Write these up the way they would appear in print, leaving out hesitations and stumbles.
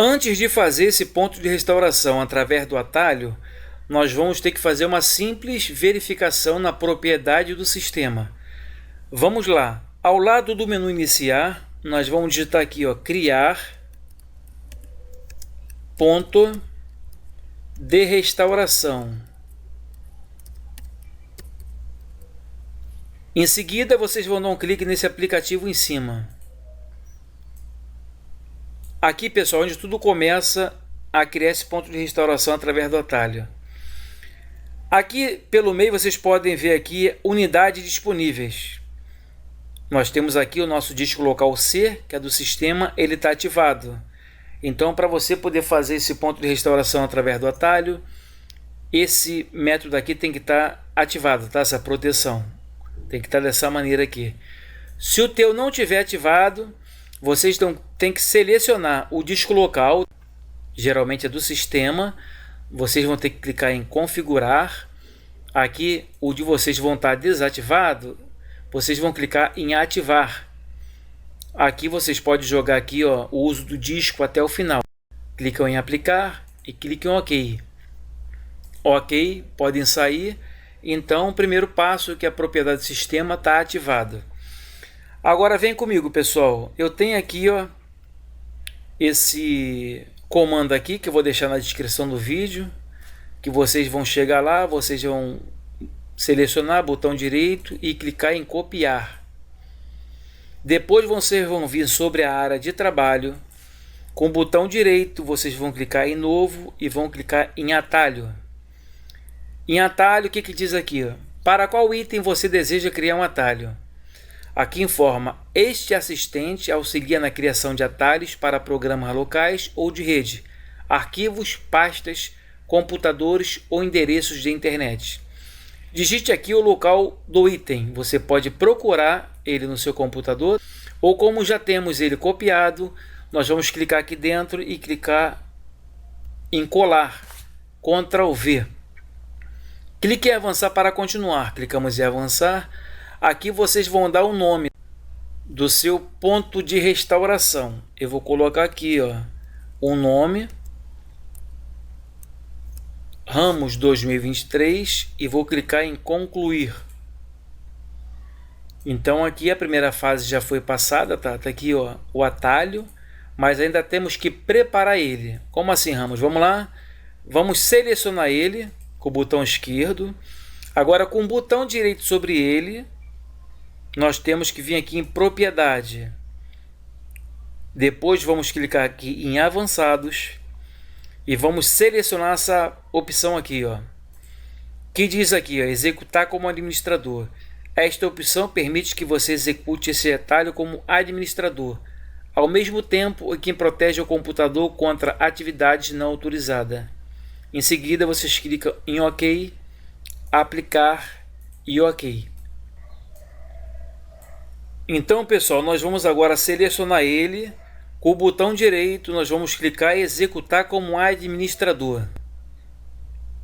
Antes de fazer esse ponto de restauração através do atalho, nós vamos ter que fazer uma simples verificação na propriedade do sistema. Vamos lá. Ao lado do menu iniciar, nós vamos digitar aqui, ó, criar ponto de restauração. Em seguida, vocês vão dar um clique nesse aplicativo em cima. Aqui, pessoal, onde tudo começa a criar esse ponto de restauração através do atalho. Aqui, pelo meio, vocês podem ver aqui unidades disponíveis. Nós temos aqui o nosso disco local C, que é do sistema, ele está ativado. Então, para você poder fazer esse ponto de restauração através do atalho, esse método aqui tem que estar ativado, tá? Essa proteção tem que estar dessa maneira aqui. Se o teu não tiver ativado, vocês têm que selecionar o disco local, geralmente é do sistema. Vocês vão ter que clicar em configurar. Aqui o de vocês vão estar desativado, vocês vão clicar em ativar. Aqui vocês podem jogar aqui, ó, o uso do disco até o final. Clicam em aplicar e clicam em OK. OK, podem sair. Então, o primeiro passo é que a propriedade do sistema está ativada. Agora vem comigo, pessoal. Eu tenho aqui, ó, esse comando aqui que eu vou deixar na descrição do vídeo, que vocês vão chegar lá, vocês vão selecionar botão direito e clicar em copiar. Depois vocês vão vir sobre a área de trabalho. Com o botão direito vocês vão clicar em novo e vão clicar em atalho. Em atalho, o que diz aqui? Ó? Para qual item você deseja criar um atalho? Aqui informa: este assistente auxilia na criação de atalhos para programas locais ou de rede, arquivos, pastas, computadores ou endereços de internet. Digite aqui o local do item. Você pode procurar ele no seu computador, ou como já temos ele copiado, nós vamos clicar aqui dentro e clicar em colar. Ctrl V. Clique em avançar para continuar. Clicamos em avançar. Aqui vocês vão dar o nome do seu ponto de restauração. Eu vou colocar aqui, ó, o nome Ramos 2023 e vou clicar em concluir. Então aqui a primeira fase já foi passada, tá aqui, ó, o atalho, mas ainda temos que preparar ele. Como assim, Ramos? Vamos lá. Vamos selecionar ele com o botão esquerdo. Agora, com o botão direito sobre ele, nós temos que vir aqui em propriedade. Depois vamos clicar aqui em avançados e vamos selecionar essa opção aqui, ó, que diz aqui, ó, executar como administrador. Esta opção permite que você execute esse atalho como administrador, ao mesmo tempo que protege o computador contra atividades não autorizadas. Em seguida, vocês clicam em OK, aplicar e OK. Então, pessoal, nós vamos agora selecionar ele. Com o botão direito, nós vamos clicar em executar como administrador.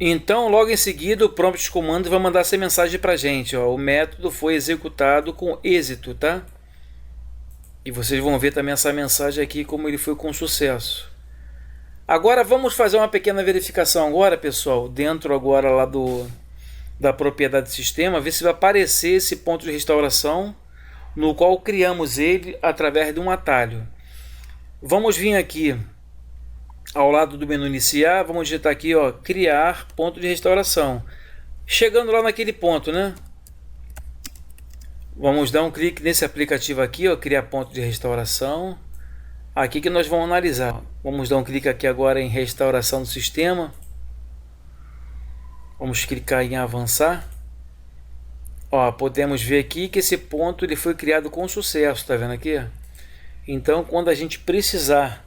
Então, logo em seguida, o prompt de comando vai mandar essa mensagem para a gente, ó, o método foi executado com êxito, tá? E vocês vão ver também essa mensagem aqui, como ele foi com sucesso. Agora vamos fazer uma pequena verificação agora, pessoal, dentro agora lá da propriedade do sistema, ver se vai aparecer esse ponto de restauração, no qual criamos ele através de um atalho. Vamos vir aqui ao lado do menu iniciar, vamos digitar aqui, ó, criar ponto de restauração. Chegando lá naquele ponto, né? Vamos dar um clique nesse aplicativo aqui, ó, criar ponto de restauração. Aqui que nós vamos analisar. Vamos dar um clique aqui agora em restauração do sistema. Vamos clicar em avançar. Ó, podemos ver aqui que esse ponto ele foi criado com sucesso, tá vendo aqui? Então, quando a gente precisar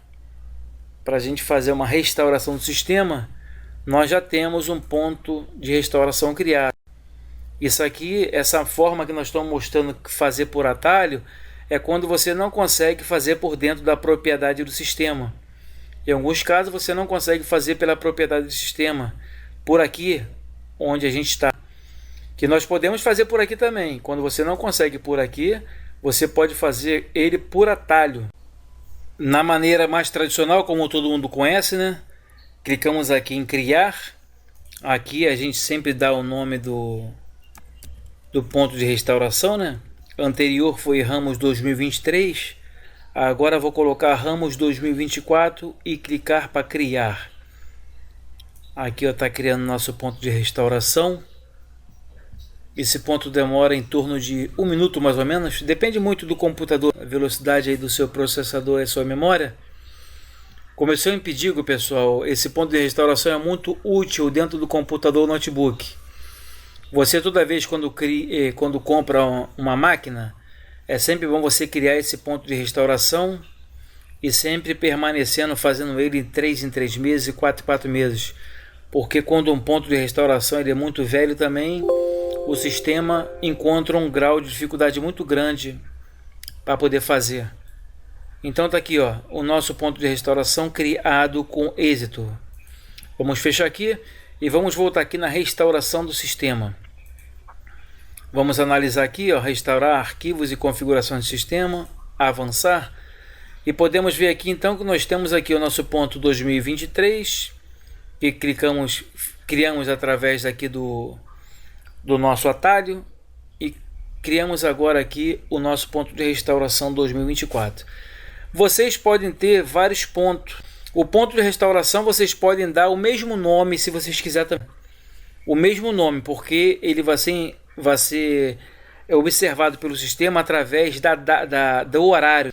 para a gente fazer uma restauração do sistema, nós já temos um ponto de restauração criado. Isso aqui, essa forma que nós estamos mostrando fazer por atalho, é quando você não consegue fazer por dentro da propriedade do sistema. Em alguns casos você não consegue fazer pela propriedade do sistema, por aqui onde a gente está. Que nós podemos fazer por aqui também. Quando você não consegue por aqui, você pode fazer ele por atalho. Na maneira mais tradicional, como todo mundo conhece, né? Clicamos aqui em criar. Aqui a gente sempre dá o nome do ponto de restauração, né? Anterior foi Ramos 2023. Agora vou colocar Ramos 2024 e clicar para criar. Aqui está criando nosso ponto de restauração. Esse ponto demora em torno de 1 minuto mais ou menos. Depende muito do computador, a velocidade aí do seu processador e sua memória. Como eu sempre digo, pessoal, esse ponto de restauração é muito útil dentro do computador ou notebook. Você toda vez quando compra uma máquina, é sempre bom você criar esse ponto de restauração e sempre permanecendo fazendo ele em 3 meses e 4 em 4 meses. Porque quando um ponto de restauração ele é muito velho também, o sistema encontra um grau de dificuldade muito grande para poder fazer. Então tá aqui, ó, o nosso ponto de restauração criado com êxito. Vamos fechar aqui e vamos voltar aqui na restauração do sistema. Vamos analisar aqui, ó, restaurar arquivos e configurações do sistema, avançar. E podemos ver aqui então que nós temos aqui o nosso ponto 2023, que criamos através aqui do nosso atalho e criamos agora aqui o nosso ponto de restauração 2024. Vocês podem ter vários pontos. O ponto de restauração vocês podem dar o mesmo nome se vocês quiserem também. O mesmo nome, porque ele vai ser observado pelo sistema através do horário.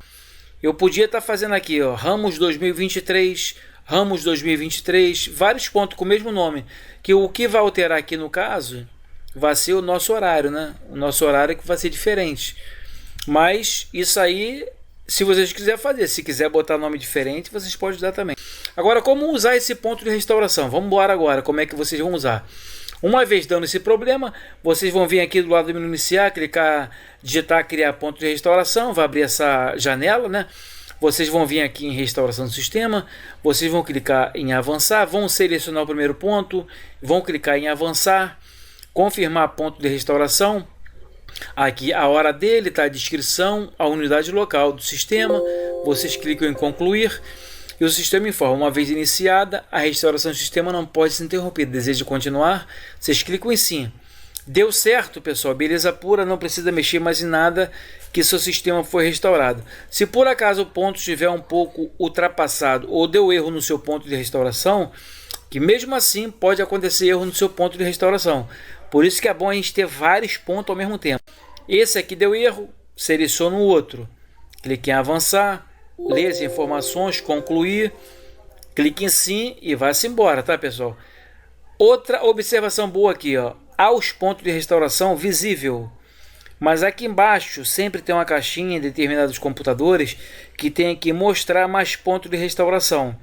Eu podia estar fazendo aqui, ó, Ramos 2023, Ramos 2023, vários pontos com o mesmo nome. Que o que vai alterar aqui no caso vai ser o nosso horário, né? O nosso horário que vai ser diferente. Mas isso aí, se vocês quiserem fazer, se quiser botar nome diferente, vocês podem usar também. Agora, como usar esse ponto de restauração? Vamos embora agora, como é que vocês vão usar? Uma vez dando esse problema, vocês vão vir aqui do lado do menu iniciar, clicar, digitar, criar ponto de restauração, vai abrir essa janela, né? Vocês vão vir aqui em restauração do sistema, vocês vão clicar em avançar, vão selecionar o primeiro ponto, vão clicar em avançar, confirmar ponto de restauração. Aqui a hora dele, tá a descrição, a unidade local do sistema. Vocês clicam em concluir e o sistema informa: uma vez iniciada, a restauração do sistema não pode ser interrompida. Deseja continuar? Vocês clicam em sim. Deu certo, pessoal, beleza pura, não precisa mexer mais em nada, que seu sistema foi restaurado. Se por acaso o ponto estiver um pouco ultrapassado ou deu erro no seu ponto de restauração, que mesmo assim pode acontecer erro no seu ponto de restauração. Por isso que é bom a gente ter vários pontos ao mesmo tempo. Esse aqui deu erro, seleciona o outro. Clique em avançar, ler as informações, concluir, clique em sim e vá-se embora, tá, pessoal? Outra observação boa aqui, ó, aos pontos de restauração visível. Mas aqui embaixo sempre tem uma caixinha em determinados computadores que tem aqui mostrar mais pontos de restauração.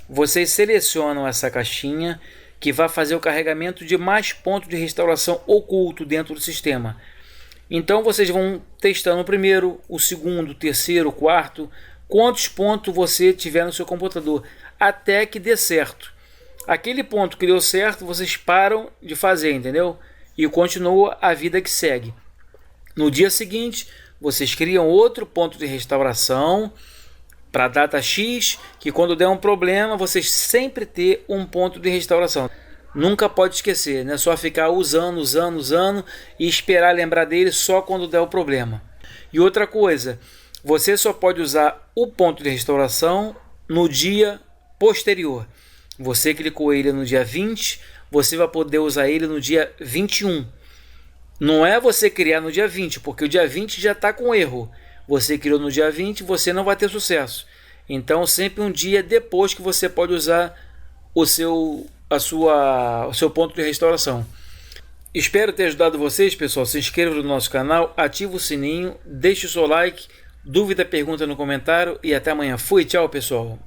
Vocês selecionam essa caixinha que vai fazer o carregamento de mais pontos de restauração oculto dentro do sistema. Então vocês vão testando o primeiro, o segundo, o terceiro, o quarto, quantos pontos você tiver no seu computador, até que dê certo. Aquele ponto que deu certo, vocês param de fazer, entendeu? E continua a vida que segue. No dia seguinte, vocês criam outro ponto de restauração para a data X, que quando der um problema, vocês sempre ter um ponto de restauração. Nunca pode esquecer, não é só ficar usando e esperar lembrar dele só quando der o problema. E outra coisa, você só pode usar o ponto de restauração no dia posterior. Você clicou ele no dia 20, você vai poder usar ele no dia 21. Não é você criar no dia 20, porque o dia 20 já está com erro. Você criou no dia 20, você não vai ter sucesso. Então sempre um dia depois que você pode usar o seu ponto de restauração. Espero ter ajudado vocês, pessoal. Se inscreva no nosso canal, ative o sininho, deixe o seu like, dúvida, pergunta no comentário e até amanhã. Fui, tchau, pessoal.